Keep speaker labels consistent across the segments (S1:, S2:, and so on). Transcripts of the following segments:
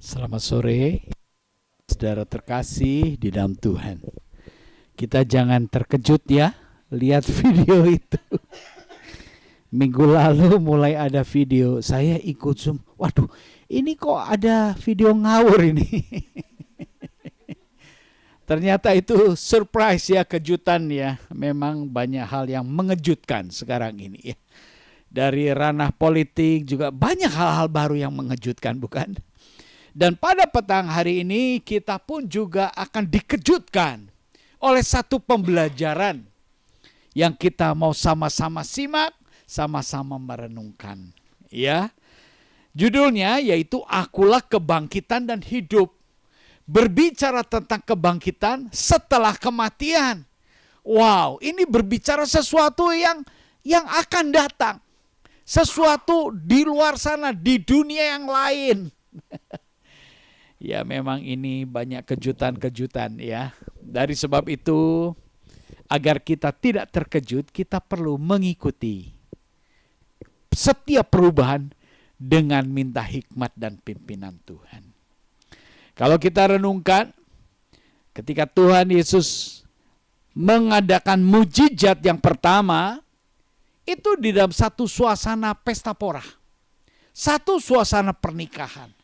S1: Selamat sore, saudara terkasih di dalam Tuhan. Kita jangan terkejut ya, lihat video itu. Minggu lalu mulai ada video, saya ikut Zoom. Waduh, ini kok ada video ngawur ini. Ternyata itu surprise ya, kejutan ya. Memang banyak hal yang mengejutkan sekarang ini ya. Dari ranah politik juga banyak hal-hal baru yang mengejutkan, bukan? Dan pada petang hari ini kita pun juga akan dikejutkan oleh satu pembelajaran yang kita mau sama-sama simak, sama-sama merenungkan. Ya, judulnya yaitu Akulah Kebangkitan dan Hidup. Berbicara tentang kebangkitan setelah kematian. Wow, ini berbicara sesuatu yang akan datang. Sesuatu di luar sana, di dunia yang lain. Ya, memang ini banyak kejutan-kejutan ya. Dari sebab itu, agar kita tidak terkejut, kita perlu mengikuti setiap perubahan dengan minta hikmat dan pimpinan Tuhan. Kalau kita renungkan, ketika Tuhan Yesus mengadakan mujizat yang pertama, itu di dalam satu suasana pesta pora, satu suasana pernikahan.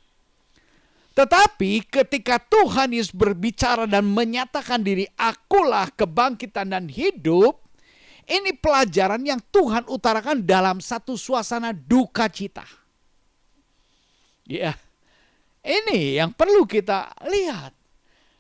S1: Tetapi ketika Tuhan Yesus berbicara dan menyatakan diri, Akulah kebangkitan dan hidup, ini pelajaran yang Tuhan utarakan dalam satu suasana duka cita. Ya, ini yang perlu kita lihat.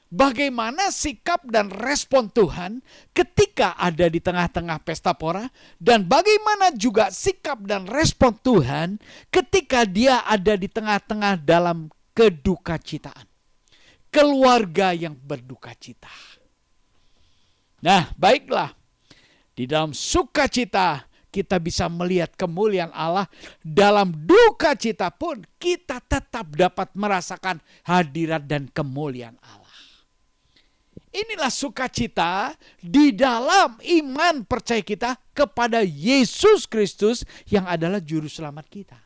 S1: Bagaimana sikap dan respon Tuhan ketika ada di tengah-tengah pesta pora, dan bagaimana juga sikap dan respon Tuhan ketika dia ada di tengah-tengah dalam kedukacitaan, keluarga yang berduka cita. Nah, baiklah, di dalam sukacita kita bisa melihat kemuliaan Allah, dalam duka cita pun kita tetap dapat merasakan hadirat dan kemuliaan Allah. Inilah sukacita di dalam iman percaya kita kepada Yesus Kristus yang adalah juru selamat kita.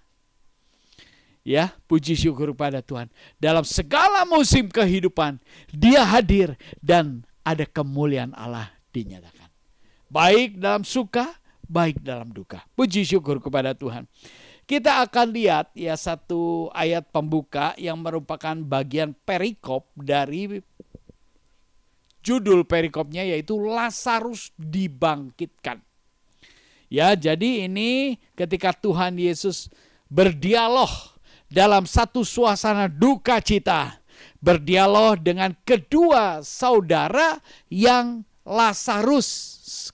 S1: Ya, puji syukur pada Tuhan. Dalam segala musim kehidupan, Dia hadir dan ada kemuliaan Allah dinyatakan. Baik dalam suka, baik dalam duka. Puji syukur kepada Tuhan. Kita akan lihat ya satu ayat pembuka yang merupakan bagian perikop dari judul perikopnya, yaitu Lazarus dibangkitkan. Ya, jadi ini ketika Tuhan Yesus berdialog dalam satu suasana duka cita, berdialog dengan kedua saudara yang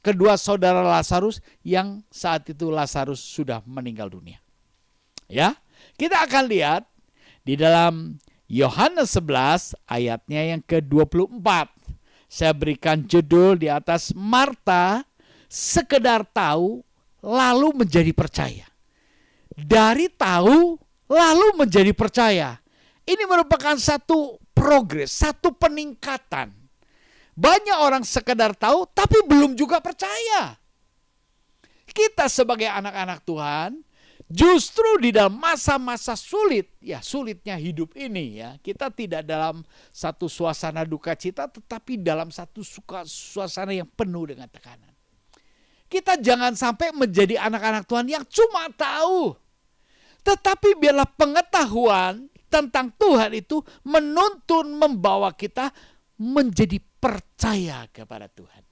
S1: kedua saudara Lazarus yang saat itu Lazarus sudah meninggal dunia. Ya, kita akan lihat di dalam Yohanes 11 ayatnya yang ke-24. Saya berikan judul di atas, Marta sekedar tahu lalu menjadi percaya. Dari tahu lalu menjadi percaya. Ini merupakan satu progres, satu peningkatan. Banyak orang sekedar tahu tapi belum juga percaya. Kita sebagai anak-anak Tuhan, justru di dalam masa-masa sulit, ya sulitnya hidup ini ya, kita tidak dalam satu suasana duka cita, tetapi dalam satu suasana yang penuh dengan tekanan. Kita jangan sampai menjadi anak-anak Tuhan yang cuma tahu, tetapi biarlah pengetahuan tentang Tuhan itu menuntun, membawa kita menjadi percaya kepada Tuhan.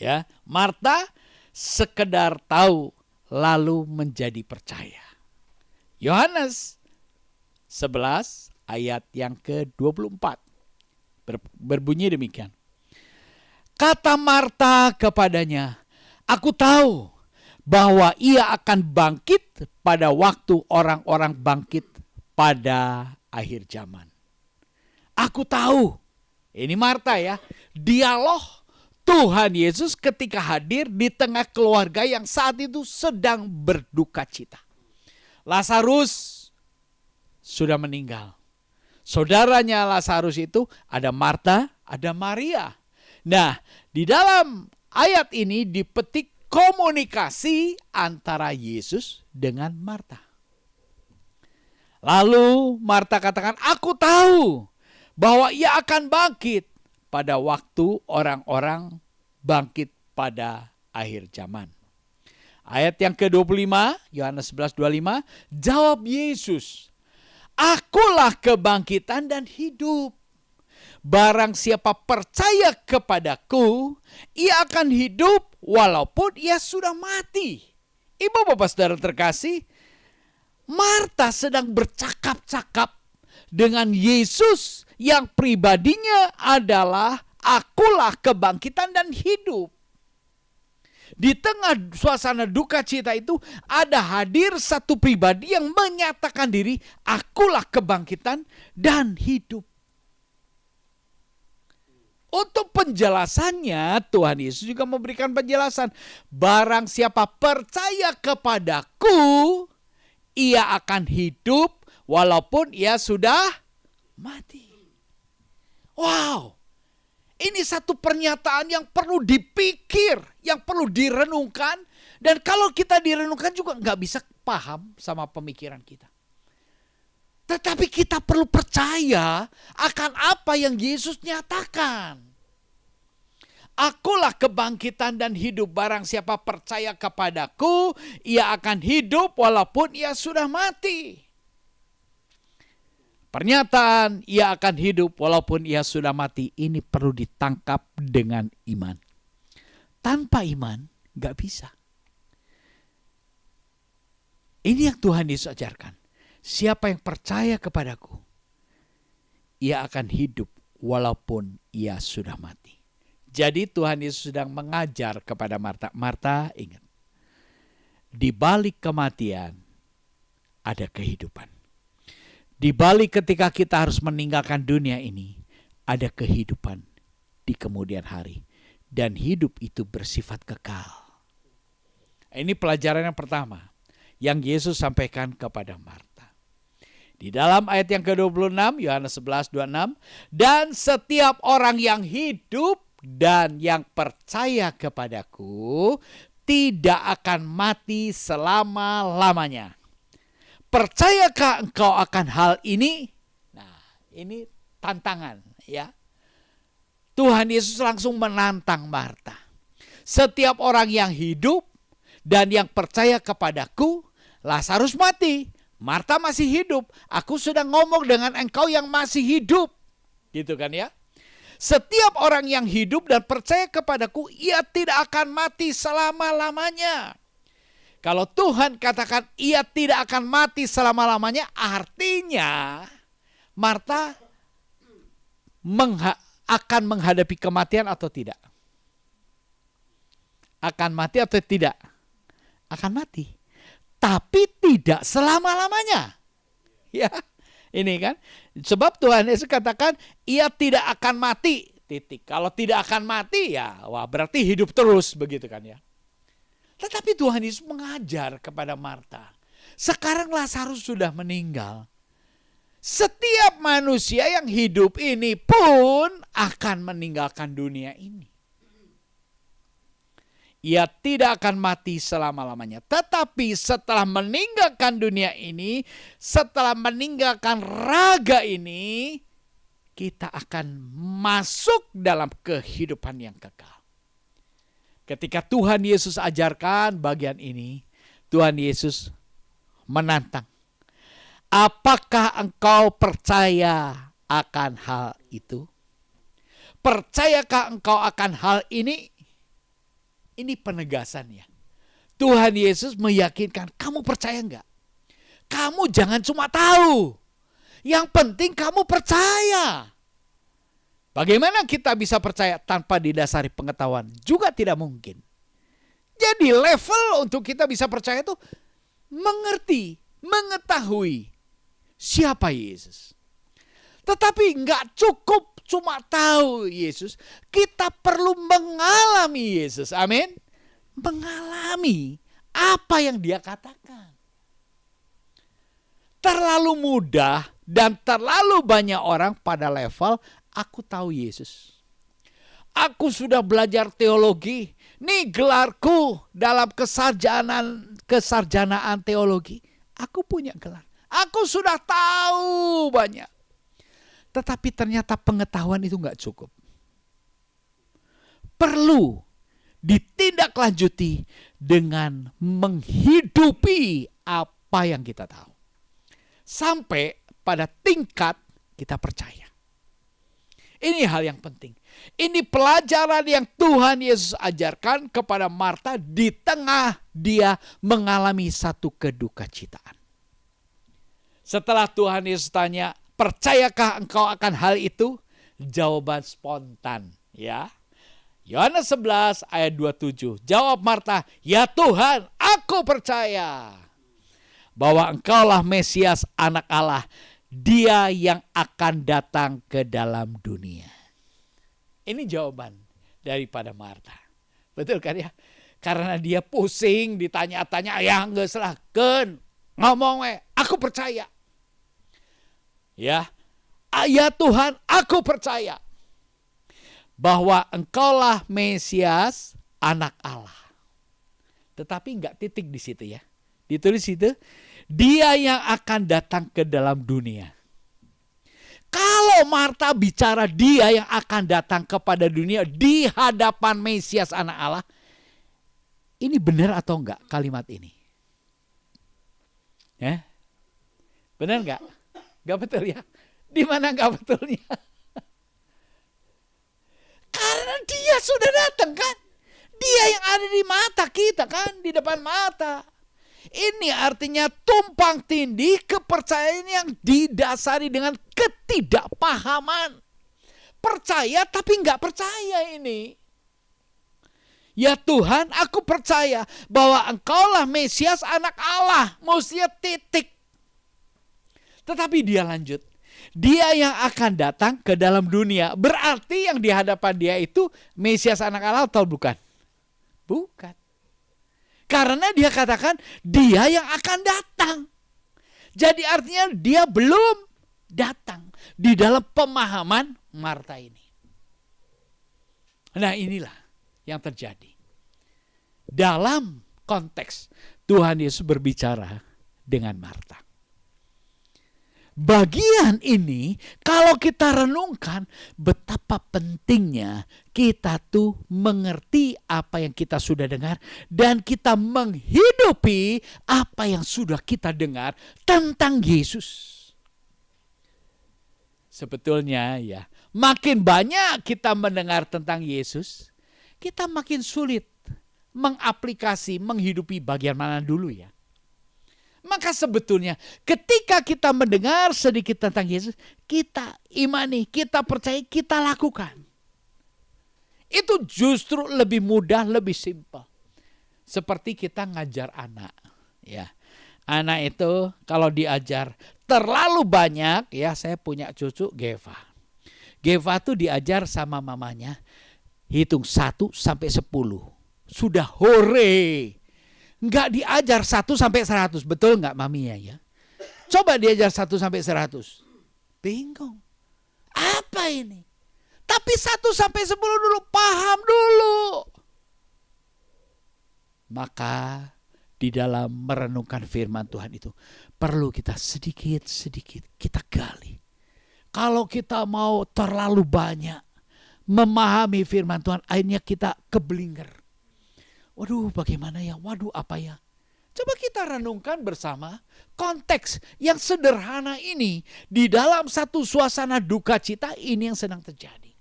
S1: Ya, Marta sekedar tahu lalu menjadi percaya. Yohanes 11 ayat yang ke-24 berbunyi demikian. Kata Marta kepadanya, Aku tahu bahwa ia akan bangkit pada waktu orang-orang bangkit pada akhir zaman. Aku tahu. Ini Marta ya, dialog Tuhan Yesus ketika hadir di tengah keluarga yang saat itu sedang berduka cita. Lazarus sudah meninggal. Saudaranya Lazarus itu ada Marta, ada Maria. Nah, di dalam ayat ini dipetik komunikasi antara Yesus dengan Marta. Lalu Marta katakan, aku tahu bahwa ia akan bangkit pada waktu orang-orang bangkit pada akhir zaman. Ayat yang ke-25, Yohanes 11:25, jawab Yesus, akulah kebangkitan dan hidup. Barang siapa percaya kepadaku, ia akan hidup walaupun ia sudah mati. Ibu bapak saudara terkasih, Marta sedang bercakap-cakap dengan Yesus yang pribadinya adalah akulah kebangkitan dan hidup. Di tengah suasana duka cita itu ada hadir satu pribadi yang menyatakan diri, akulah kebangkitan dan hidup. Untuk penjelasannya, Tuhan Yesus juga memberikan penjelasan. Barang siapa percaya kepadaku, ia akan hidup walaupun ia sudah mati. Wow, ini satu pernyataan yang perlu dipikir, yang perlu direnungkan. Dan kalau kita direnungkan juga nggak bisa paham sama pemikiran kita. Tetapi kita perlu percaya akan apa yang Yesus nyatakan. Akulah kebangkitan dan hidup, barang siapa percaya kepadaku, ia akan hidup walaupun ia sudah mati. Pernyataan ia akan hidup walaupun ia sudah mati, ini perlu ditangkap dengan iman. Tanpa iman, gak bisa. Ini yang Tuhan Yesus ajarkan. Siapa yang percaya kepadaku, ia akan hidup walaupun ia sudah mati. Jadi Tuhan Yesus sedang mengajar kepada Marta. Marta, ingat, di balik kematian ada kehidupan. Di balik ketika kita harus meninggalkan dunia ini, ada kehidupan di kemudian hari. Dan hidup itu bersifat kekal. Ini pelajaran yang pertama yang Yesus sampaikan kepada Marta. Di dalam ayat yang ke-26, Yohanes 11:26, dan setiap orang yang hidup dan yang percaya kepadaku tidak akan mati selama-lamanya. Percayakah engkau akan hal ini? Nah, ini tantangan ya. Tuhan Yesus langsung menantang Marta. Setiap orang yang hidup dan yang percaya kepadaku, Lazarus mati, Marta masih hidup. Aku sedang ngomong dengan engkau yang masih hidup. Gitu kan ya? Setiap orang yang hidup dan percaya kepadaku, ia tidak akan mati selama-lamanya. Kalau Tuhan katakan ia tidak akan mati selama-lamanya, artinya Marta akan menghadapi kematian atau tidak? Akan mati atau tidak? Akan mati. Tapi tidak selama-lamanya. Ya. Ini kan, sebab Tuhan Yesus katakan ia tidak akan mati, titik. Kalau tidak akan mati ya, wah berarti hidup terus begitu kan ya. Tetapi Tuhan Yesus mengajar kepada Marta. Sekarang Lazarus sudah meninggal. Setiap manusia yang hidup ini pun akan meninggalkan dunia ini. Ia tidak akan mati selama-lamanya. Tetapi setelah meninggalkan dunia ini, setelah meninggalkan raga ini, kita akan masuk dalam kehidupan yang kekal. Ketika Tuhan Yesus ajarkan bagian ini, Tuhan Yesus menantang. Apakah engkau percaya akan hal itu? Percayakah engkau akan hal ini? Ini penegasannya. Tuhan Yesus meyakinkan, kamu percaya enggak? Kamu jangan cuma tahu. Yang penting kamu percaya. Bagaimana kita bisa percaya tanpa didasari pengetahuan? Juga tidak mungkin. Jadi level untuk kita bisa percaya itu mengerti, mengetahui siapa Yesus. Tetapi enggak cukup cuma tahu Yesus, kita perlu mengalami Yesus. Amin. Mengalami apa yang dia katakan. Terlalu mudah dan terlalu banyak orang pada level aku tahu Yesus. Aku sudah belajar teologi. Nih gelarku dalam kesarjanaan teologi. Aku punya gelar. Aku sudah tahu banyak. Tetapi ternyata pengetahuan itu nggak cukup. Perlu ditindaklanjuti dengan menghidupi apa yang kita tahu. Sampai pada tingkat kita percaya. Ini hal yang penting. Ini pelajaran yang Tuhan Yesus ajarkan kepada Marta di tengah dia mengalami satu kedukacitaan. Setelah Tuhan Yesus tanya, percayakah engkau akan hal itu? Jawaban spontan, ya. Yohanes 11 ayat 27. Jawab Marta, ya Tuhan, aku percaya bahwa engkaulah Mesias, anak Allah, dia yang akan datang ke dalam dunia. Ini jawaban daripada Marta. Betul kan ya? Karena dia pusing ditanya-tanya, ya enggak salah, kan ngomong aku percaya. Ya Tuhan, aku percaya bahwa engkaulah Mesias, anak Allah. Tetapi enggak titik di situ ya. Ditulis situ, dia yang akan datang ke dalam dunia. Kalau Marta bicara dia yang akan datang kepada dunia di hadapan Mesias anak Allah, ini benar atau enggak kalimat ini? Ya? Benar enggak? Enggak betul ya? Di mana enggak betulnya? Karena dia sudah datang kan? Dia yang ada di mata kita kan? Di depan mata. Ini artinya tumpang tindih kepercayaan yang didasari dengan ketidakpahaman. Percaya tapi nggak percaya ini. Ya Tuhan, aku percaya bahwa engkaulah Mesias, anak Allah. Mestinya titik. Tetapi dia lanjut. Dia yang akan datang ke dalam dunia. Berarti yang di hadapan dia itu Mesias, anak Allah atau bukan? Bukan. Karena dia katakan dia yang akan datang. Jadi artinya dia belum datang di dalam pemahaman Marta ini. Nah inilah yang terjadi. Dalam konteks Tuhan Yesus berbicara dengan Marta. Bagian ini kalau kita renungkan betapa pentingnya kita tuh mengerti apa yang kita sudah dengar dan kita menghidupi apa yang sudah kita dengar tentang Yesus. Sebetulnya ya, makin banyak kita mendengar tentang Yesus, kita makin sulit mengaplikasi, menghidupi bagian mana dulu ya. Maka sebetulnya ketika kita mendengar sedikit tentang Yesus, kita imani, kita percaya, kita lakukan. Itu justru lebih mudah, lebih simpel. Seperti kita ngajar anak. Ya, anak itu kalau diajar terlalu banyak, ya saya punya cucu Geva. Geva tuh diajar sama mamanya, hitung 1 sampai 10. Sudah hore. Enggak diajar 1 sampai 100. Betul enggak maminya ya? Coba diajar 1 sampai 100. Bingung. Apa ini? Tapi 1 sampai 10 dulu. Paham dulu. Maka di dalam merenungkan firman Tuhan itu perlu kita sedikit-sedikit kita gali. Kalau kita mau terlalu banyak memahami firman Tuhan, akhirnya kita keblinger. Waduh bagaimana ya, waduh apa ya. Coba kita renungkan bersama konteks yang sederhana ini. Di dalam satu suasana duka cita ini yang sedang terjadi.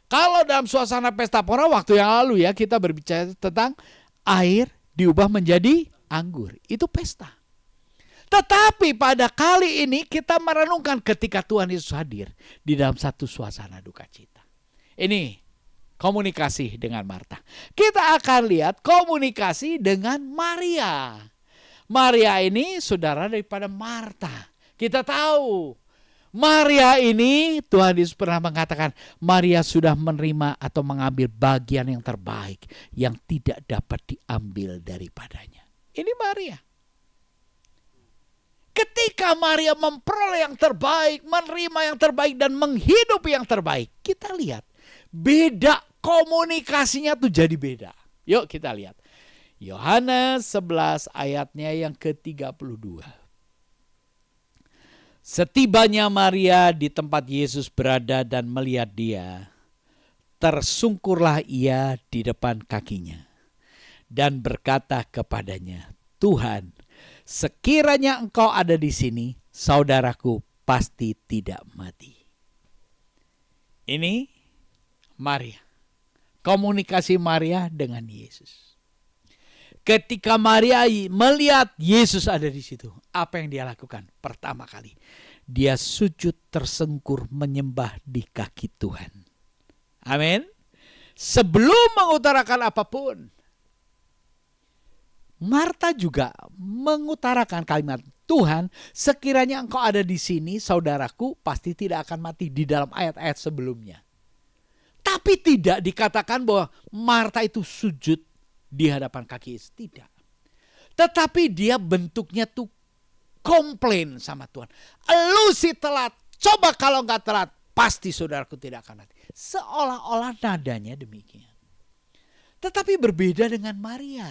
S1: Kalau dalam suasana pesta pora waktu yang lalu ya kita berbicara tentang air diubah menjadi anggur. Itu pesta. Tetapi pada kali ini kita merenungkan ketika Tuhan Yesus hadir di dalam satu suasana duka cita. Ini komunikasi dengan Marta. Kita akan lihat komunikasi dengan Maria. Maria ini saudara daripada Marta. Kita tahu Maria ini Tuhan Yesus pernah mengatakan Maria sudah menerima atau mengambil bagian yang terbaik yang tidak dapat diambil daripadanya. Ini Maria. Ketika Maria memperoleh yang terbaik, menerima yang terbaik dan menghidupi yang terbaik, kita lihat beda komunikasinya tuh jadi beda. Yuk kita lihat. Yohanes 11 ayatnya yang ke-32. Setibanya Maria di tempat Yesus berada dan melihat dia, tersungkurlah ia di depan kakinya dan berkata kepadanya, Tuhan, sekiranya engkau ada di sini, saudaraku pasti tidak mati. Ini Maria, komunikasi Maria dengan Yesus. Ketika Maria melihat Yesus ada di situ, apa yang dia lakukan? Pertama kali, dia sujud tersungkur menyembah di kaki Tuhan. Amin. Sebelum mengutarakan apapun, Marta juga mengutarakan kalimat, Tuhan, sekiranya engkau ada di sini, saudaraku pasti tidak akan mati, di dalam ayat-ayat sebelumnya. Tapi tidak dikatakan bahwa Marta itu sujud di hadapan kaki Yesus, tidak. Tetapi dia bentuknya tuh komplain sama Tuhan. Lu si telat, coba kalau nggak telat, pasti saudaraku tidak akan mati. Seolah-olah nadanya demikian. Tetapi berbeda dengan Maria.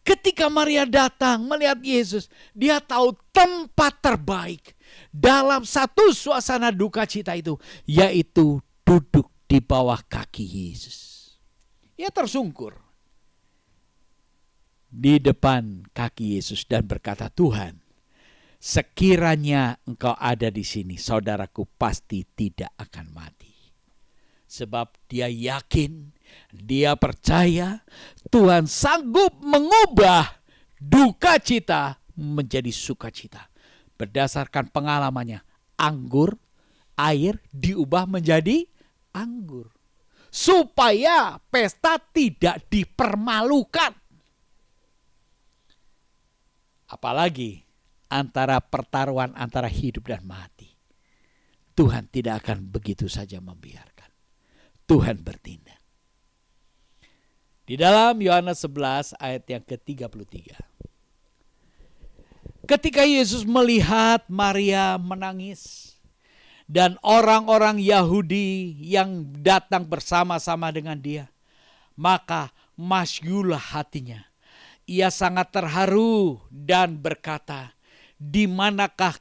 S1: Ketika Maria datang melihat Yesus, dia tahu tempat terbaik dalam satu suasana duka cita itu, yaitu duduk di bawah kaki Yesus. Ia tersungkur di depan kaki Yesus dan berkata, Tuhan, sekiranya engkau ada di sini, saudaraku pasti tidak akan mati. Sebab dia yakin, dia percaya Tuhan sanggup mengubah duka cita menjadi sukacita. Berdasarkan pengalamannya, anggur, air diubah menjadi anggur. Supaya pesta tidak dipermalukan. Apalagi antara pertaruhan antara hidup dan mati. Tuhan tidak akan begitu saja membiarkan. Tuhan bertindak. Di dalam Yohanes 11 ayat yang ke-33. Ketika Yesus melihat Maria menangis dan orang-orang Yahudi yang datang bersama-sama dengan dia, maka masygulah hatinya. Ia sangat terharu dan berkata, di manakah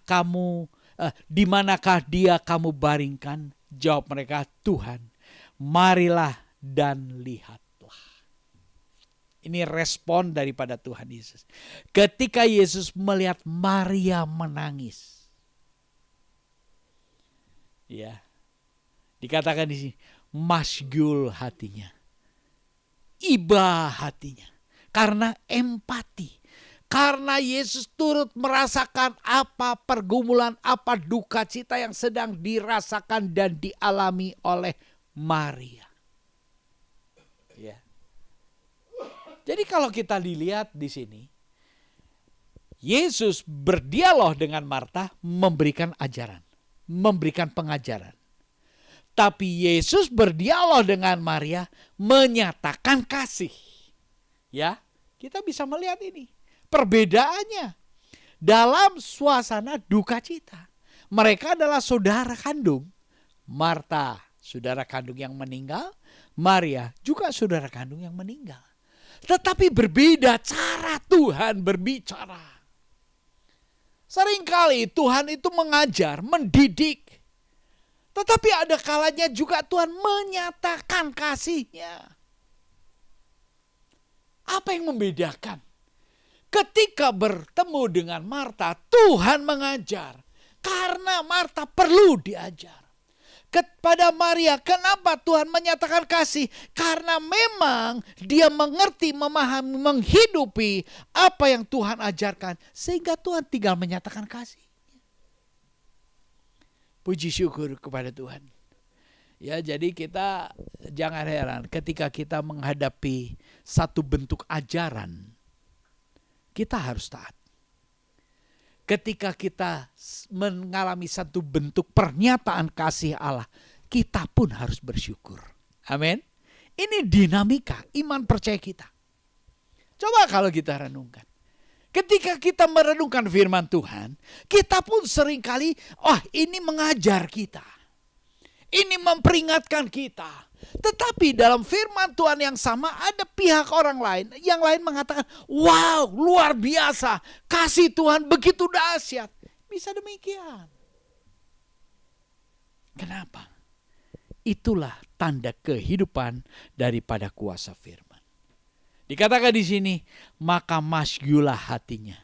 S1: dia kamu baringkan? Jawab mereka, Tuhan, marilah dan lihatlah. Ini respon daripada Tuhan Yesus. Ketika Yesus melihat Maria menangis. Ya. Dikatakan di sini, masyghul hatinya. Iba hatinya. Karena empati. Karena Yesus turut merasakan apa pergumulan, apa duka cita yang sedang dirasakan dan dialami oleh Maria. Ya. Jadi kalau kita dilihat di sini, Yesus berdialog dengan Marta, memberikan ajaran, memberikan pengajaran. Tapi Yesus berdialog dengan Maria, menyatakan kasih. Ya, kita bisa melihat ini. Perbedaannya dalam suasana duka cita. Mereka adalah saudara kandung. Marta, saudara kandung yang meninggal. Maria juga saudara kandung yang meninggal. Tetapi berbeda cara Tuhan berbicara. Seringkali Tuhan itu mengajar, mendidik. Tetapi ada kalanya juga Tuhan menyatakan kasih-Nya. Apa yang membedakan? Ketika bertemu dengan Marta, Tuhan mengajar. Karena Marta perlu diajar. Kepada Maria, kenapa Tuhan menyatakan kasih? Karena memang dia mengerti, memahami, menghidupi apa yang Tuhan ajarkan. Sehingga Tuhan tinggal menyatakan kasih. Puji syukur kepada Tuhan. Ya, jadi kita jangan heran ketika kita menghadapi satu bentuk ajaran, kita harus taat. Ketika kita mengalami satu bentuk pernyataan kasih Allah, kita pun harus bersyukur. Amin. Ini dinamika iman percaya kita. Coba kalau kita renungkan. Ketika kita merenungkan firman Tuhan, kita pun seringkali, ini mengajar kita. Ini memperingatkan kita. Tetapi dalam firman Tuhan yang sama ada pihak orang lain. Yang lain mengatakan, wow, luar biasa. Kasih Tuhan begitu dahsyat. Bisa demikian. Kenapa? Itulah tanda kehidupan daripada kuasa firman. Dikatakan di sini, maka masyulah hatinya.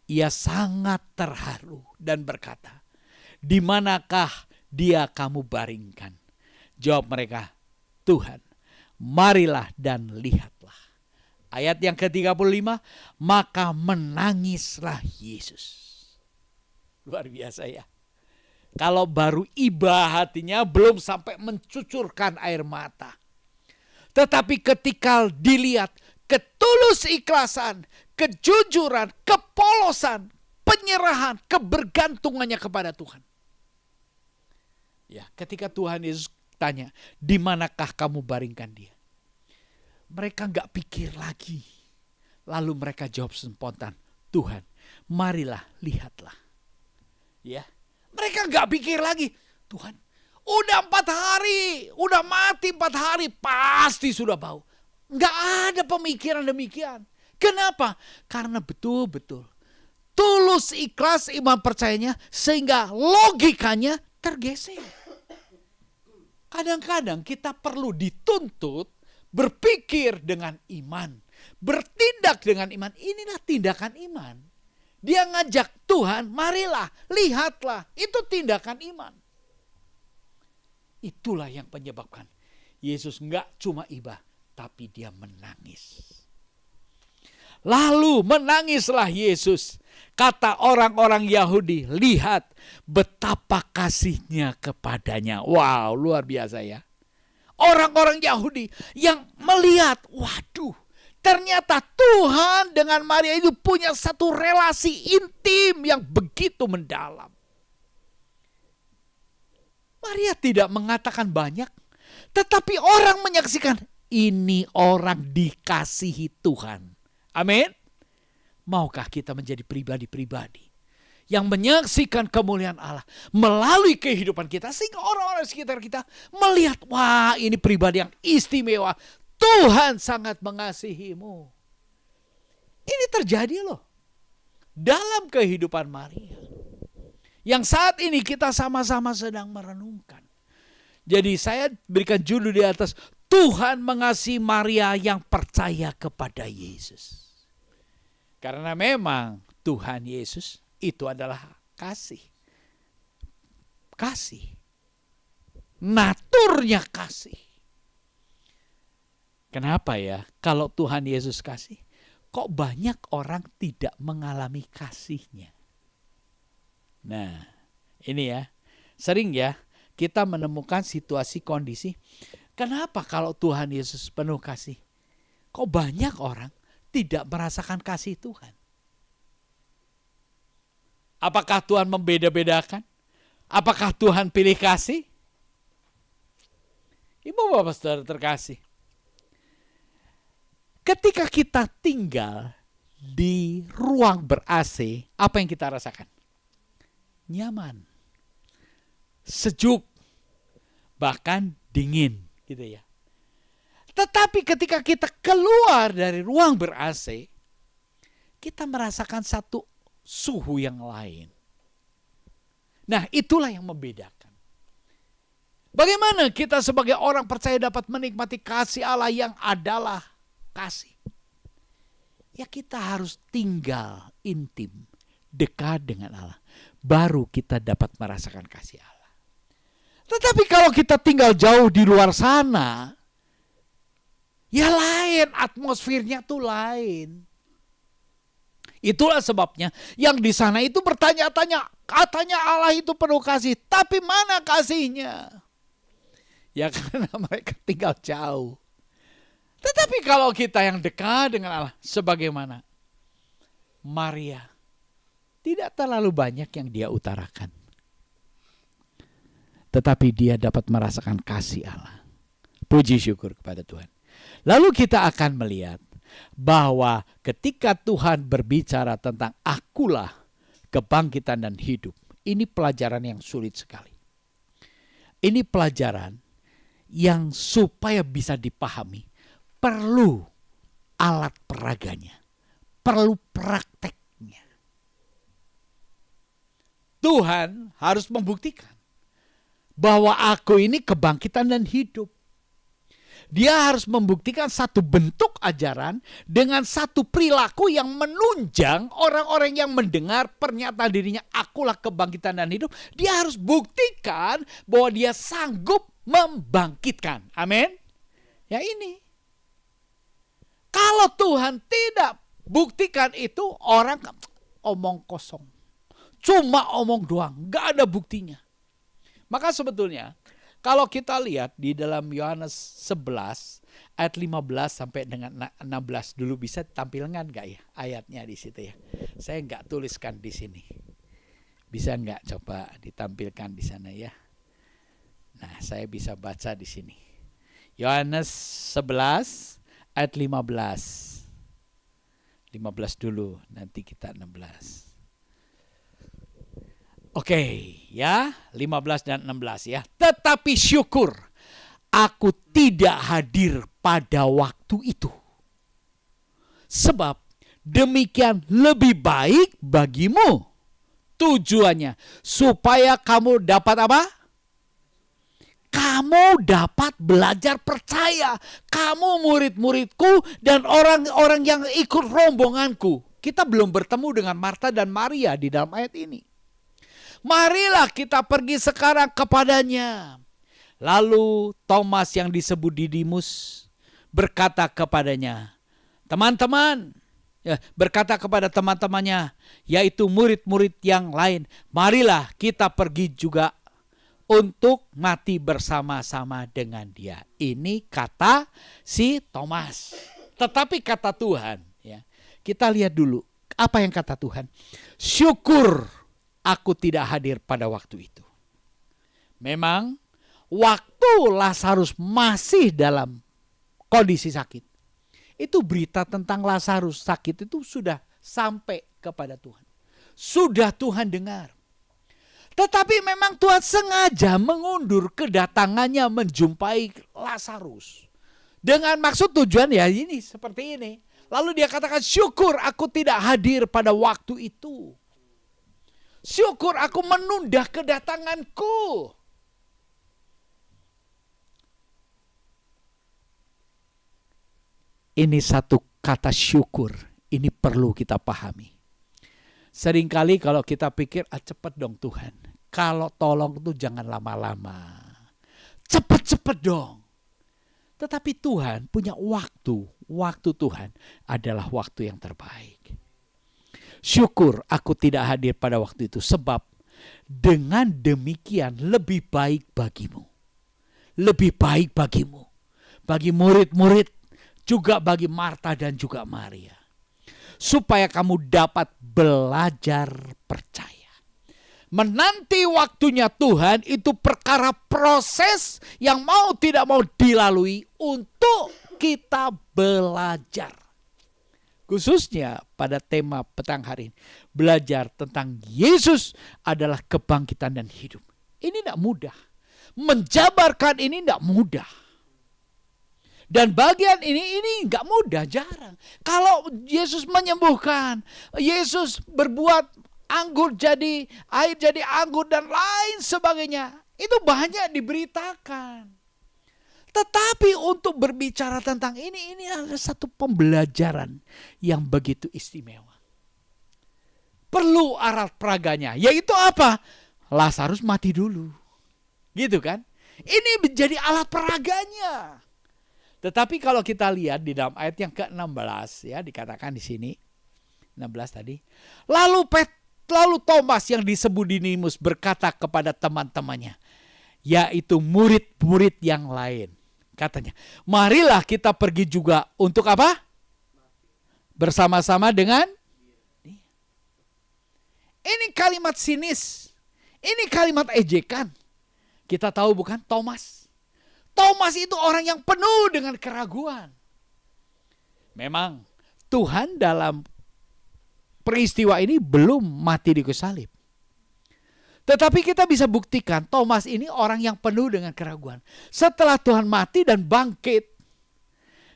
S1: Ia sangat terharu dan berkata, di manakah dia kamu baringkan? Jawab mereka, Tuhan, marilah dan lihatlah. Ayat yang ke-35, maka menangislah Yesus. Luar biasa ya. Kalau baru iba hatinya, belum sampai mencucurkan air mata. Tetapi ketika dilihat ketulus ikhlasan, kejujuran, kepolosan, penyerahan, kebergantungannya kepada Tuhan. Ya, ketika Tuhan Yesus tanya, di manakah kamu baringkan dia? Mereka gak pikir lagi. Lalu mereka jawab spontan, Tuhan, marilah lihatlah. Ya, mereka gak pikir lagi, Tuhan, udah 4 hari, udah mati 4 hari, pasti sudah bau. Gak ada pemikiran demikian. Kenapa? Karena betul-betul tulus ikhlas iman percayanya, sehingga logikanya tergeser. Kadang-kadang kita perlu dituntut berpikir dengan iman, bertindak dengan iman. Inilah tindakan iman. Dia ngajak Tuhan, marilah, lihatlah. Itu tindakan iman. Itulah yang menyebabkan Yesus gak cuma iba, tapi dia menangis. Lalu menangislah Yesus. Kata orang-orang Yahudi, lihat betapa kasihnya kepadanya. Wow, luar biasa ya. Orang-orang Yahudi yang melihat, waduh, ternyata Tuhan dengan Maria itu punya satu relasi intim yang begitu mendalam. Maria tidak mengatakan banyak, tetapi orang menyaksikan, ini orang dikasihi Tuhan. Amin. Maukah kita menjadi pribadi-pribadi yang menyaksikan kemuliaan Allah melalui kehidupan kita, sehingga orang-orang sekitar kita melihat, wah, ini pribadi yang istimewa. Tuhan sangat mengasihimu. Ini terjadi loh dalam kehidupan Maria, yang saat ini kita sama-sama sedang merenungkan. Jadi saya berikan judul di atas, Tuhan mengasihi Maria yang percaya kepada Yesus. Karena memang Tuhan Yesus itu adalah kasih. Kasih. Naturnya kasih. Kenapa ya? Kalau Tuhan Yesus kasih, kok banyak orang tidak mengalami kasihnya? Nah, ini ya. Sering ya kita menemukan situasi kondisi. Kenapa kalau Tuhan Yesus penuh kasih, kok banyak orang tidak merasakan kasih Tuhan? Apakah Tuhan membeda-bedakan? Apakah Tuhan pilih kasih? Ibu bapak saudara terkasih, ketika kita tinggal di ruang ber-AC, apa yang kita rasakan? Nyaman, sejuk, bahkan dingin gitu ya. Tetapi ketika kita keluar dari ruang ber-AC, kita merasakan satu suhu yang lain. Nah, itulah yang membedakan. Bagaimana kita sebagai orang percaya dapat menikmati kasih Allah yang adalah kasih? Ya, kita harus tinggal intim, dekat dengan Allah. Baru kita dapat merasakan kasih Allah. Tetapi kalau kita tinggal jauh di luar sana, ya lain, atmosfernya tuh lain. Itulah sebabnya yang di sana itu bertanya-tanya, katanya Allah itu penuh kasih, tapi mana kasihnya? Ya karena mereka tinggal jauh. Tetapi kalau kita yang dekat dengan Allah, sebagaimana Maria, tidak terlalu banyak yang dia utarakan, tetapi dia dapat merasakan kasih Allah. Puji syukur kepada Tuhan. Lalu kita akan melihat bahwa ketika Tuhan berbicara tentang akulah kebangkitan dan hidup, ini pelajaran yang sulit sekali. Ini pelajaran yang supaya bisa dipahami perlu alat peraganya, perlu prakteknya. Tuhan harus membuktikan bahwa aku ini kebangkitan dan hidup. Dia harus membuktikan satu bentuk ajaran dengan satu perilaku yang menunjang orang-orang yang mendengar pernyataan dirinya, akulah kebangkitan dan hidup. Dia harus buktikan bahwa dia sanggup membangkitkan. Amin. Ya ini. Kalau Tuhan tidak buktikan itu, orang omong kosong. Cuma omong doang, gak ada buktinya. Maka sebetulnya kalau kita lihat di dalam Yohanes 11 ayat 15 sampai dengan 16 dulu, bisa tampilkan nggak ya ayatnya di situ ya? Saya nggak tuliskan di sini. Bisa nggak coba ditampilkan di sana ya? Nah, saya bisa baca di sini. Yohanes 11 ayat 15. 15 dulu, nanti kita 16. Oke, ya, 15 dan 16 ya. Tetapi syukur aku tidak hadir pada waktu itu. Sebab demikian lebih baik bagimu. Tujuannya supaya kamu dapat apa? Kamu dapat belajar percaya. Kamu murid-muridku dan orang-orang yang ikut rombonganku. Kita belum bertemu dengan Marta dan Maria di dalam ayat ini. Marilah kita pergi sekarang kepadanya. Lalu Thomas yang disebut Didimus berkata kepadanya, berkata kepada teman-temannya, yaitu murid-murid yang lain, marilah kita pergi juga untuk mati bersama-sama dengan dia. Ini kata si Thomas. Tetapi kata Tuhan, ya, kita lihat dulu apa yang kata Tuhan. Syukur aku tidak hadir pada waktu itu. Memang waktu Lazarus masih dalam kondisi sakit, itu berita tentang Lazarus sakit itu sudah sampai kepada Tuhan. Sudah Tuhan dengar. Tetapi memang Tuhan sengaja mengundur kedatangannya menjumpai Lazarus. Dengan maksud tujuan ya ini seperti ini. Lalu dia katakan, syukur aku tidak hadir pada waktu itu. Syukur aku menunda kedatanganku. Ini satu kata syukur. Ini perlu kita pahami. Seringkali kalau kita pikir, cepat dong Tuhan. Kalau tolong tuh jangan lama-lama. Cepat-cepat dong. Tetapi Tuhan punya waktu. Waktu Tuhan adalah waktu yang terbaik. Syukur aku tidak hadir pada waktu itu. Sebab dengan demikian lebih baik bagimu. Lebih baik bagimu. Bagi murid-murid. Juga bagi Marta dan juga Maria. Supaya kamu dapat belajar percaya. Menanti waktunya Tuhan itu perkara proses yang mau tidak mau dilalui untuk kita belajar. Khususnya pada tema petang hari ini. Belajar tentang Yesus adalah kebangkitan dan hidup. Ini tidak mudah. Menjabarkan ini tidak mudah. Dan bagian ini nggak mudah, jarang. Kalau Yesus menyembuhkan, Yesus berbuat anggur jadi air jadi anggur dan lain sebagainya. Itu banyak diberitakan. Tetapi untuk berbicara tentang ini adalah satu pembelajaran yang begitu istimewa. Perlu alat peraganya, yaitu apa? Lazarus mati dulu. Gitu kan? Ini menjadi alat peraganya. Tetapi kalau kita lihat di dalam ayat yang ke-16 ya, dikatakan di sini 16 tadi. Lalu Thomas yang disebut Didimus berkata kepada teman-temannya, yaitu murid-murid yang lain. Katanya, marilah kita pergi juga untuk apa? Bersama-sama dengan. Ini kalimat sinis. Ini kalimat ejekan. Kita tahu bukan Thomas. Thomas itu orang yang penuh dengan keraguan. Memang Tuhan dalam peristiwa ini belum mati di kayu salib. Tetapi kita bisa buktikan Thomas ini orang yang penuh dengan keraguan. Setelah Tuhan mati dan bangkit,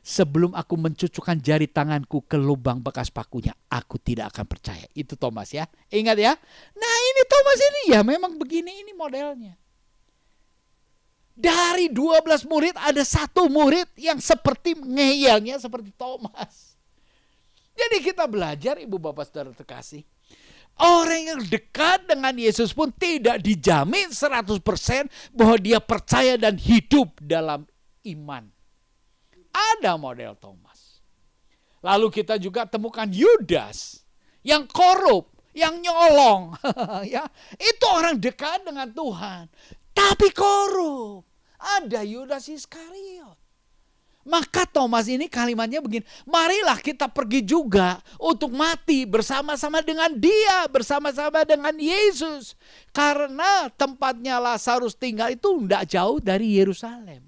S1: sebelum aku mencucukkan jari tanganku ke lubang bekas pakunya, aku tidak akan percaya. Itu Thomas ya. Ingat ya. Nah ini Thomas ini ya memang begini, ini modelnya. Dari 12 murid ada satu murid yang seperti ngeyelnya seperti Thomas. Jadi kita belajar, Ibu Bapak Saudara terkasih, orang yang dekat dengan Yesus pun tidak dijamin 100% bahwa dia percaya dan hidup dalam iman. Ada model Thomas. Lalu kita juga temukan Yudas yang korup, yang nyolong. Ya, itu orang dekat dengan Tuhan, tapi korup. Ada Yudas Iskariot. Maka Thomas ini kalimatnya begini, marilah kita pergi juga untuk mati bersama-sama dengan dia, bersama-sama dengan Yesus. Karena tempatnya Lazarus tinggal itu tidak jauh dari Yerusalem.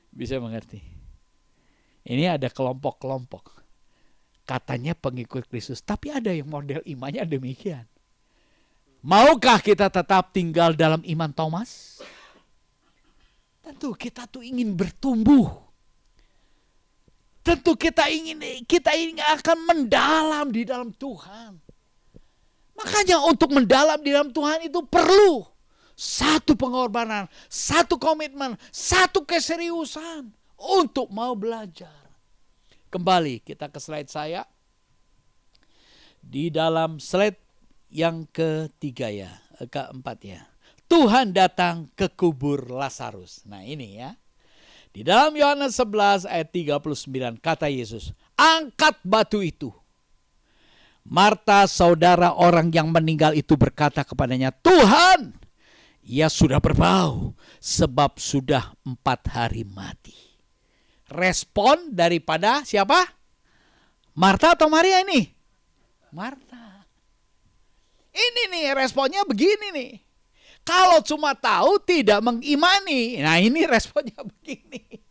S1: Bisa mengerti? Ini ada kelompok-kelompok. Katanya pengikut Kristus, tapi ada yang model imannya demikian. Maukah kita tetap tinggal dalam iman Thomas? Tentu kita tuh ingin bertumbuh. Tentu kita ingin akan mendalam di dalam Tuhan. Makanya untuk mendalam di dalam Tuhan itu perlu satu pengorbanan, satu komitmen, satu keseriusan untuk mau belajar. Kembali kita ke slide saya. Di dalam slide yang ketiga ya, keempat ya. Tuhan datang ke kubur Lazarus. Nah ini ya. Di dalam Yohanes 11 ayat 39 kata Yesus, angkat batu itu. Marta saudara orang yang meninggal itu berkata kepadanya, Tuhan, ia sudah berbau sebab sudah 4 hari mati. Respon daripada siapa? Marta atau Maria ini? Marta. Ini nih responnya begini nih. Kalau cuma tahu tidak mengimani. Nah ini responnya begini.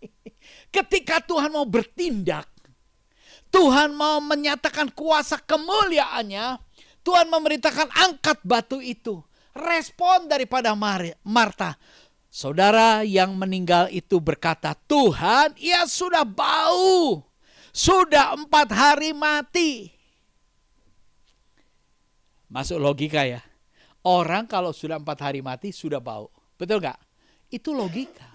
S1: Ketika Tuhan mau bertindak, Tuhan mau menyatakan kuasa kemuliaannya, Tuhan memerintahkan angkat batu itu. Respon daripada Marta, saudara yang meninggal itu berkata, Tuhan, ia sudah bau. Sudah 4 hari mati. Masuk logika ya. Orang kalau sudah 4 hari mati sudah bau. Betul gak? Itu logika.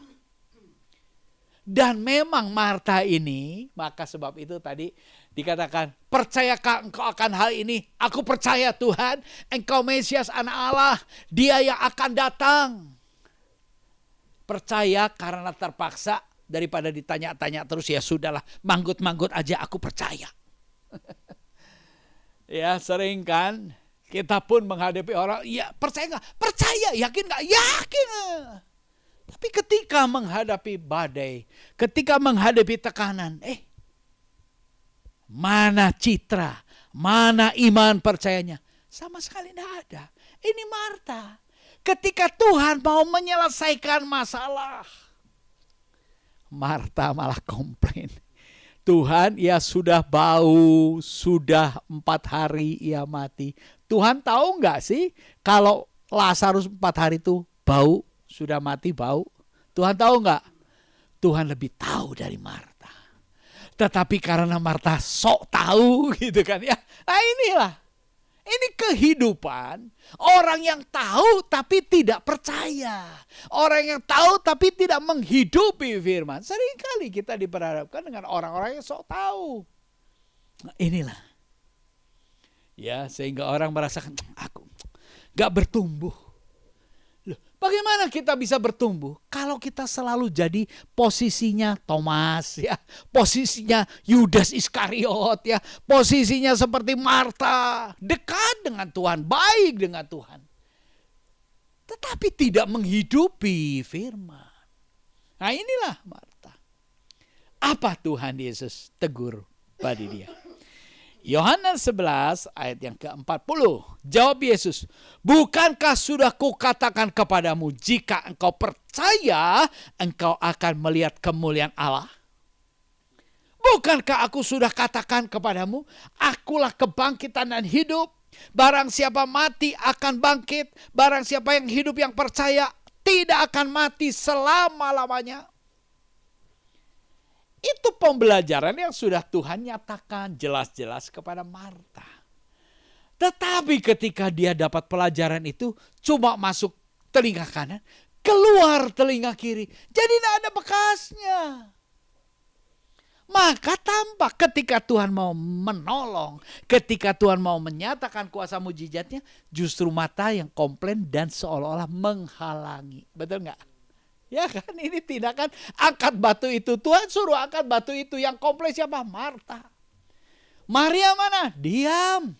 S1: Dan memang Marta ini, maka sebab itu tadi dikatakan, percayakah engkau akan hal ini? Aku percaya Tuhan, engkau Mesias anak Allah, dia yang akan datang. Percaya karena terpaksa daripada ditanya-tanya terus, ya sudahlah, manggut-manggut aja aku percaya. Ya sering kan kita pun menghadapi orang, ya percaya gak? Percaya, yakin gak? Yakin. Tapi ketika menghadapi badai, ketika menghadapi tekanan, mana citra, mana iman percayanya? Sama sekali tidak ada. Ini Marta. Ketika Tuhan mau menyelesaikan masalah, Marta malah komplain. Tuhan, ia sudah bau, sudah 4 hari ia mati. Tuhan tahu nggak sih kalau Lazarus 4 hari itu bau, sudah mati bau? Tuhan tahu nggak? Tuhan lebih tahu dari Marta. Tetapi karena Marta sok tahu gitu kan ya. Nah inilah. Ini kehidupan orang yang tahu tapi tidak percaya. Orang yang tahu tapi tidak menghidupi firman. Seringkali kita diperhadapkan dengan orang-orang yang sok tahu. Nah, inilah. Ya, sehingga orang merasakan aku gak bertumbuh. Loh, bagaimana kita bisa bertumbuh kalau kita selalu jadi posisinya Thomas ya, posisinya Yudas Iskariot ya, posisinya seperti Marta, dekat dengan Tuhan, baik dengan Tuhan, tetapi tidak menghidupi firman. Nah inilah Marta. Apa Tuhan Yesus tegur pada dia? Yohanes 11 ayat yang ke-40. Jawab Yesus, bukankah sudah kukatakan kepadamu, jika engkau percaya, engkau akan melihat kemuliaan Allah? Bukankah aku sudah katakan kepadamu, akulah kebangkitan dan hidup. Barang siapa mati akan bangkit. Barang siapa yang hidup yang percaya tidak akan mati selama-lamanya. Itu pembelajaran yang sudah Tuhan nyatakan jelas-jelas kepada Marta. Tetapi ketika dia dapat pelajaran itu cuma masuk telinga kanan, keluar telinga kiri. Jadi tidak ada bekasnya. Maka tampak ketika Tuhan mau menolong, ketika Tuhan mau menyatakan kuasa mujizatnya, justru mata yang komplain dan seolah-olah menghalangi. Betul nggak? Ya kan, ini tindakan angkat batu itu. Tuhan suruh angkat batu itu. Yang komplain siapa? Marta. Maria mana? Diam.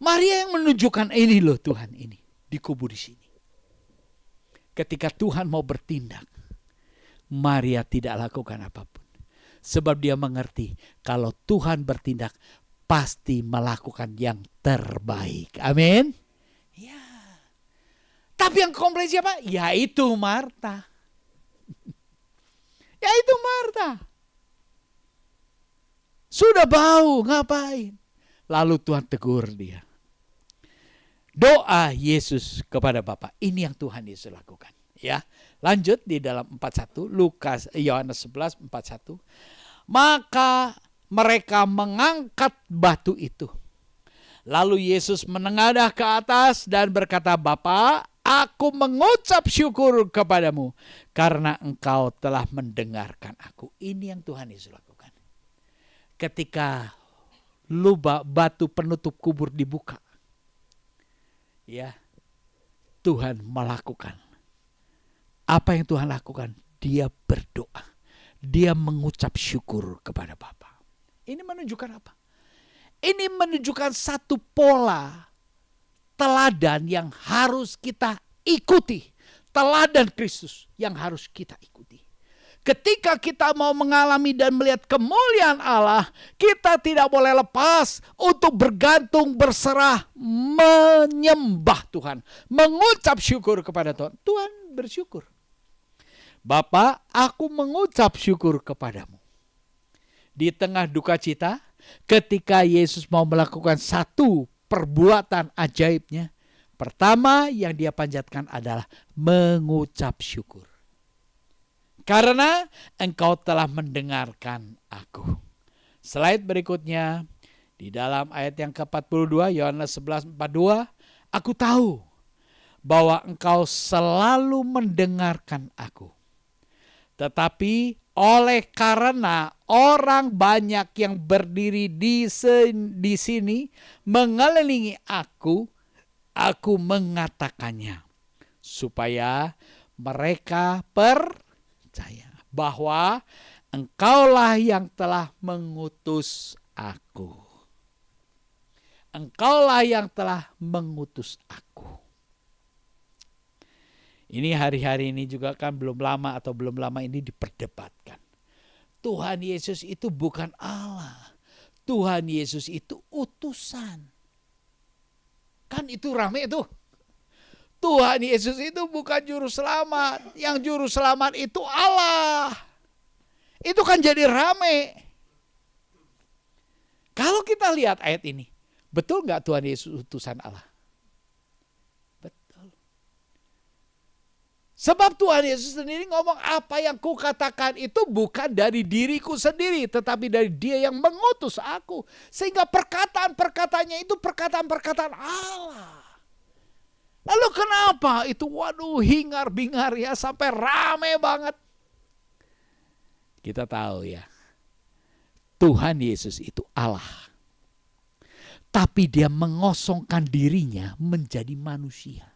S1: Maria yang menunjukkan, ini loh Tuhan ini. Dikubur di sini. Ketika Tuhan mau bertindak, Maria tidak lakukan apapun. Sebab dia mengerti kalau Tuhan bertindak pasti melakukan yang terbaik. Amin. Ya. Tapi yang komplain siapa? Yaitu Marta. Yaitu Marta. Sudah bau, ngapain? Lalu Tuhan tegur dia. Doa Yesus kepada Bapa. Ini yang Tuhan Yesus lakukan. Ya, lanjut di dalam 41 Yohanes 11 41. Maka mereka mengangkat batu itu. Lalu Yesus menengadah ke atas dan berkata, Bapa, aku mengucap syukur kepadamu karena engkau telah mendengarkan aku. Ini yang Tuhan Yesus lakukan. Ketika batu penutup kubur dibuka, ya, Tuhan melakukan. Apa yang Tuhan lakukan? Dia berdoa. Dia mengucap syukur kepada Bapa. Ini menunjukkan apa? Ini menunjukkan satu pola teladan yang harus kita ikuti. Teladan Kristus yang harus kita ikuti. Ketika kita mau mengalami dan melihat kemuliaan Allah, kita tidak boleh lepas untuk bergantung, berserah, menyembah Tuhan. Mengucap syukur kepada Tuhan. Tuhan bersyukur. Bapa, aku mengucap syukur kepadamu. Di tengah duka cita, ketika Yesus mau melakukan satu perbuatan ajaibnya, pertama yang dia panjatkan adalah mengucap syukur. Karena engkau telah mendengarkan aku. Slide berikutnya, di dalam ayat yang ke-42, Yohanes 11:42, aku tahu bahwa engkau selalu mendengarkan aku. Tetapi oleh karena orang banyak yang berdiri di sini mengelilingi aku mengatakannya. Supaya mereka percaya bahwa engkaulah yang telah mengutus aku. Engkaulah yang telah mengutus aku. Ini hari-hari ini juga kan belum lama ini diperdebatkan. Tuhan Yesus itu bukan Allah. Tuhan Yesus itu utusan. Kan itu rame itu. Tuhan Yesus itu bukan juru selamat. Yang juru selamat itu Allah. Itu kan jadi rame. Kalau kita lihat ayat ini, betul nggak Tuhan Yesus utusan Allah? Sebab Tuhan Yesus sendiri ngomong, apa yang kukatakan itu bukan dari diriku sendiri, tetapi dari Dia yang mengutus aku. Sehingga perkataan-perkataannya itu perkataan-perkataan Allah. Lalu kenapa itu hingar-bingar ya sampai rame banget? Kita tahu ya, Tuhan Yesus itu Allah. Tapi Dia mengosongkan dirinya menjadi manusia.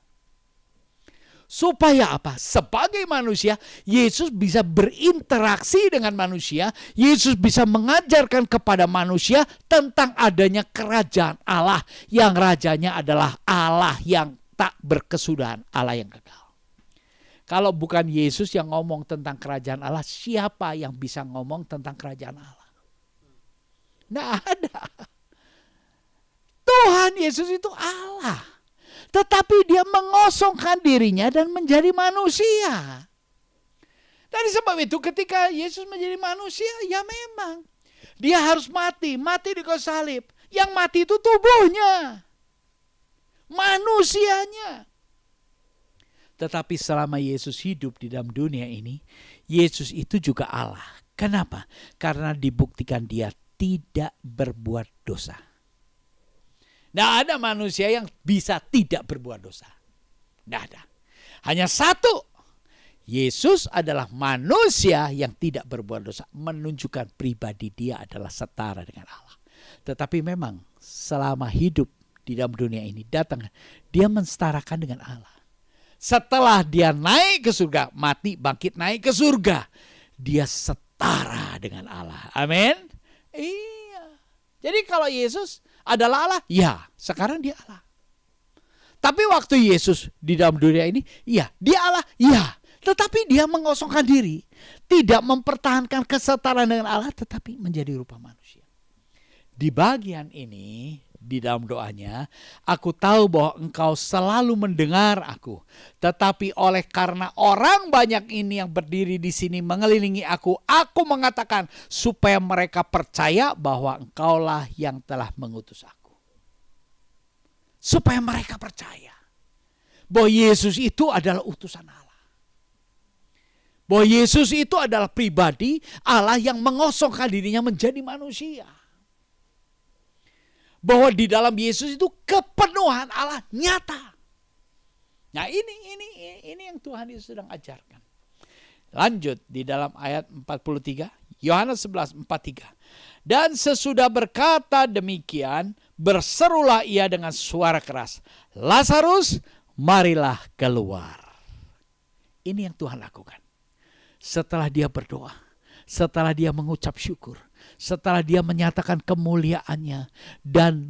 S1: Supaya apa? Sebagai manusia, Yesus bisa berinteraksi dengan manusia. Yesus bisa mengajarkan kepada manusia tentang adanya kerajaan Allah. Yang rajanya adalah Allah yang tak berkesudahan, Allah yang kekal. Kalau bukan Yesus yang ngomong tentang kerajaan Allah, siapa yang bisa ngomong tentang kerajaan Allah? Nggak ada. Tuhan Yesus itu Allah. Tetapi Dia mengosongkan dirinya dan menjadi manusia. Dari sebab itu ketika Yesus menjadi manusia, ya memang Dia harus mati di kayu salib. Yang mati itu tubuhnya, manusianya. Tetapi selama Yesus hidup di dalam dunia ini, Yesus itu juga Allah. Kenapa? Karena dibuktikan Dia tidak berbuat dosa. Tidak ada manusia yang bisa tidak berbuat dosa. Tidak ada. Hanya satu Yesus adalah manusia yang tidak berbuat dosa, menunjukkan pribadi dia adalah setara dengan Allah. Tetapi memang selama hidup di dalam dunia ini datang, dia mensetarakan dengan Allah. Setelah dia naik ke surga, mati, bangkit, naik ke surga, dia setara dengan Allah. Amin. Iya. Jadi kalau Yesus adalah Allah, ya sekarang dia Allah. Tapi waktu Yesus di dalam dunia ini, ya dia Allah, ya. Tetapi dia mengosongkan diri, tidak mempertahankan kesetaraan dengan Allah, tetapi menjadi rupa manusia. Di bagian ini, di dalam doanya, aku tahu bahwa engkau selalu mendengar aku. Tetapi oleh karena orang banyak ini yang berdiri di sini mengelilingi aku mengatakan supaya mereka percaya bahwa engkaulah yang telah mengutus aku. Supaya mereka percaya bahwa Yesus itu adalah utusan Allah. Bahwa Yesus itu adalah pribadi Allah yang mengosongkan dirinya menjadi manusia. Bahwa di dalam Yesus itu kepenuhan Allah nyata. Nah ini yang Tuhan Yesus sedang ajarkan. Lanjut di dalam ayat 43, Yohanes 11:43. Dan sesudah berkata demikian, berserulah ia dengan suara keras, Lazarus, marilah keluar. Ini yang Tuhan lakukan. Setelah dia berdoa, setelah dia mengucap syukur, setelah dia menyatakan kemuliaannya dan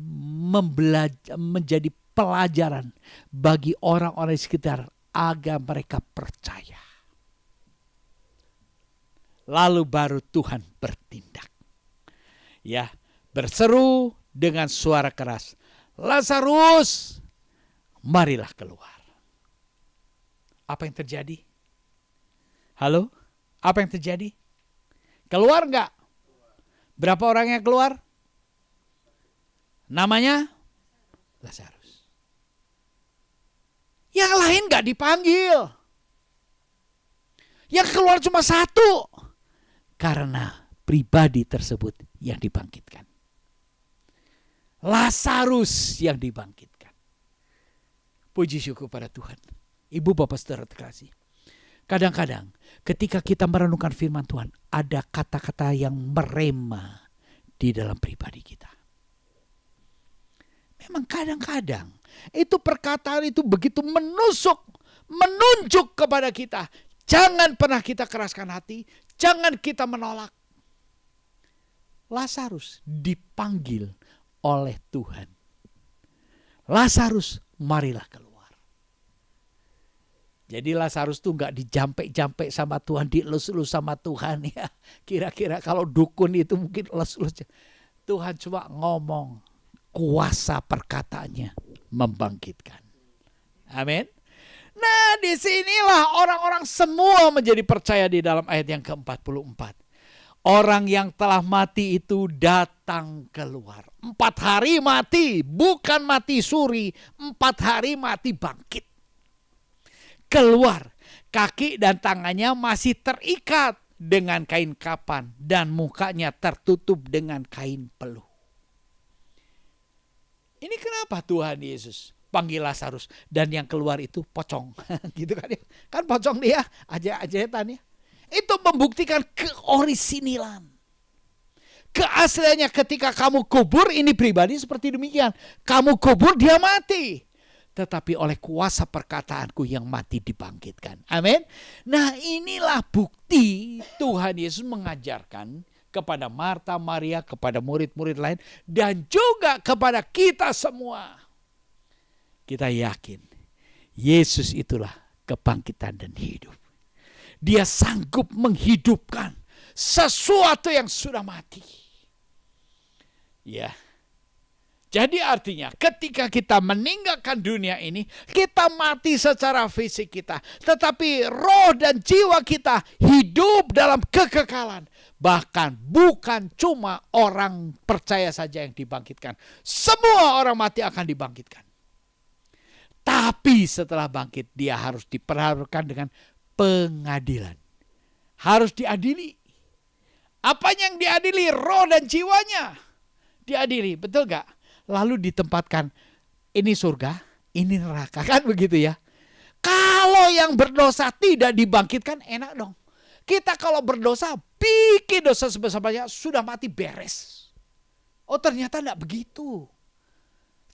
S1: menjadi pelajaran bagi orang-orang di sekitar agar mereka percaya. Lalu baru Tuhan bertindak. Ya, berseru dengan suara keras, Lazarus, marilah keluar. Apa yang terjadi? Halo? Apa yang terjadi? Keluar enggak? Berapa orang yang keluar? Namanya Lazarus. Yang lain enggak dipanggil. Yang keluar cuma satu. Karena pribadi tersebut yang dibangkitkan. Lazarus yang dibangkitkan. Puji syukur pada Tuhan. Ibu bapak saudara terkasih. Kadang-kadang ketika kita merenungkan firman Tuhan, ada kata-kata yang merema di dalam pribadi kita. Memang kadang-kadang itu perkataan itu begitu menunjuk kepada kita. Jangan pernah kita keraskan hati, jangan kita menolak. Lazarus dipanggil oleh Tuhan. Lazarus, marilah keluar. Jadi Lazarus tuh gak dijampe-jampe sama Tuhan, dielus-elus sama Tuhan ya. Kira-kira kalau dukun itu mungkin elus-elus. Tuhan cuma ngomong, kuasa perkataannya membangkitkan. Amin. Nah disinilah orang-orang semua menjadi percaya di dalam ayat yang ke-44. Orang yang telah mati itu datang keluar. 4 hari mati, bukan mati suri. 4 hari mati bangkit. Keluar, kaki dan tangannya masih terikat dengan kain kapan dan mukanya tertutup dengan kain peluh. Ini kenapa Tuhan Yesus panggil Lazarus dan yang keluar itu pocong, gitu kan ya? Kan pocong dia, ajaib-ajaiban ya. Itu membuktikan keorisinilan. Keasliannya ketika kamu kubur, ini pribadi seperti demikian. Kamu kubur, dia mati. Tetapi oleh kuasa perkataanku yang mati dibangkitkan. Amin. Nah inilah bukti Tuhan Yesus mengajarkan kepada Marta, Maria, kepada murid-murid lain. Dan juga kepada kita semua. Kita yakin Yesus itulah kebangkitan dan hidup. Dia sanggup menghidupkan sesuatu yang sudah mati. Ya. Jadi artinya ketika kita meninggalkan dunia ini, kita mati secara fisik kita. Tetapi roh dan jiwa kita hidup dalam kekekalan. Bahkan bukan cuma orang percaya saja yang dibangkitkan. Semua orang mati akan dibangkitkan. Tapi setelah bangkit dia harus diperhadapkan dengan pengadilan. Harus diadili. Apanya yang diadili? Roh dan jiwanya. Diadili, betul gak? Lalu ditempatkan, ini surga, ini neraka, kan begitu ya. Kalau Kalau yang berdosa tidak dibangkitkan, enak dong. Kita kalau berdosa, bikin dosa sebesar-besarnya, sudah mati beres. Oh ternyata tidak begitu.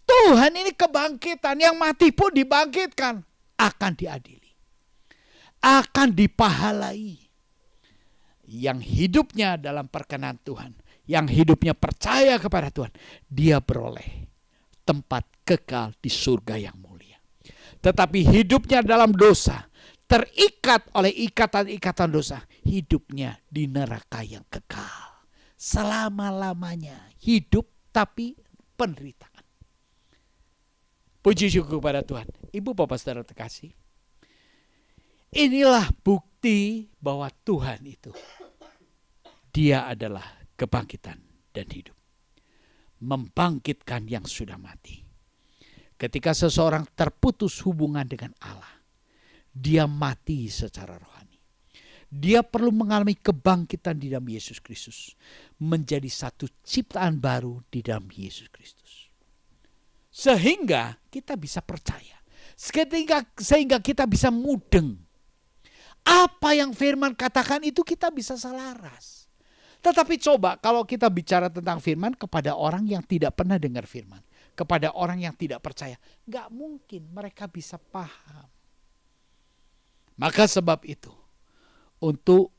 S1: Tuhan ini kebangkitan, yang mati pun dibangkitkan. Akan diadili. Akan dipahalai. Yang hidupnya dalam perkenan Tuhan, yang hidupnya percaya kepada Tuhan, dia beroleh tempat kekal di surga yang mulia. Tetapi hidupnya dalam dosa, terikat oleh ikatan-ikatan dosa, hidupnya di neraka yang kekal. Selama-lamanya hidup tapi penderitaan. Puji syukur kepada Tuhan. Ibu bapak saudara terkasih, inilah bukti bahwa Tuhan itu, dia adalah kebangkitan dan hidup. Membangkitkan yang sudah mati. Ketika seseorang terputus hubungan dengan Allah, dia mati secara rohani. Dia perlu mengalami kebangkitan di dalam Yesus Kristus. Menjadi satu ciptaan baru di dalam Yesus Kristus. Sehingga kita bisa percaya. Sehingga kita bisa mudeng. Apa yang firman katakan itu kita bisa selaras. Tetapi coba kalau kita bicara tentang firman kepada orang yang tidak pernah dengar firman. Kepada orang yang tidak percaya. Gak mungkin mereka bisa paham. Maka sebab itu, untuk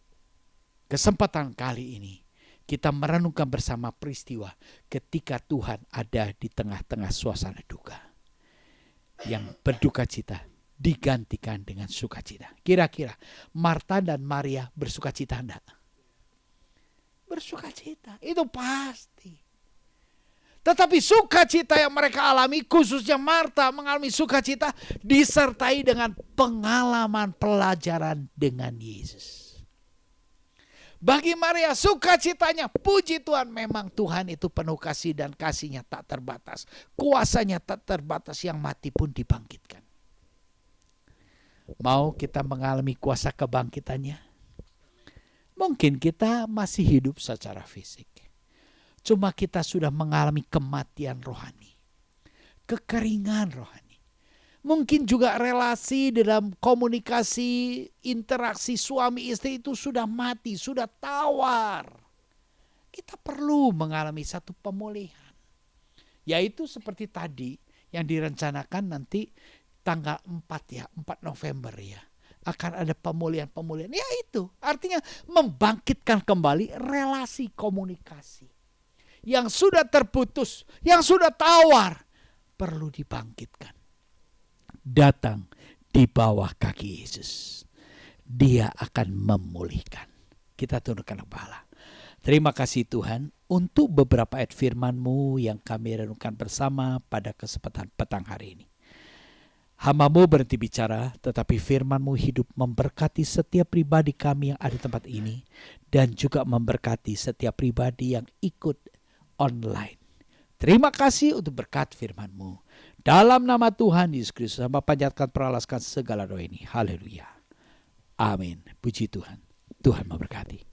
S1: kesempatan kali ini, kita merenungkan bersama peristiwa ketika Tuhan ada di tengah-tengah suasana duka. Yang berduka cita digantikan dengan sukacita. Kira-kira Marta dan Maria bersukacita enggak? Bersukacita, itu pasti. Tetapi sukacita yang mereka alami, khususnya Marta mengalami sukacita, disertai dengan pengalaman pelajaran dengan Yesus. Bagi Maria sukacitanya, puji Tuhan, memang Tuhan itu penuh kasih dan kasihnya tak terbatas. Kuasanya tak terbatas, yang mati pun dibangkitkan. Mau kita mengalami kuasa kebangkitannya? Mungkin kita masih hidup secara fisik. Cuma kita sudah mengalami kematian rohani. Kekeringan rohani. Mungkin juga relasi dalam komunikasi, interaksi suami istri itu sudah mati, sudah tawar. Kita perlu mengalami satu pemulihan. Yaitu seperti tadi yang direncanakan nanti tanggal 4 ya, 4 November ya. Akan ada pemulihan-pemulihan. Ya itu, artinya membangkitkan kembali relasi komunikasi. Yang sudah terputus, yang sudah tawar, perlu dibangkitkan. Datang di bawah kaki Yesus. Dia akan memulihkan. Kita tundukkan kepala. Terima kasih Tuhan untuk beberapa ayat firman-Mu yang kami renungkan bersama pada kesempatan petang hari ini. Hamba-Mu berhenti bicara, tetapi firman-Mu hidup memberkati setiap pribadi kami yang ada di tempat ini, dan juga memberkati setiap pribadi yang ikut online. Terima kasih untuk berkat firman-Mu. Dalam nama Tuhan Yesus Kristus, hamba panjatkan peralaskan segala doa ini. Haleluya. Amin. Puji Tuhan. Tuhan memberkati.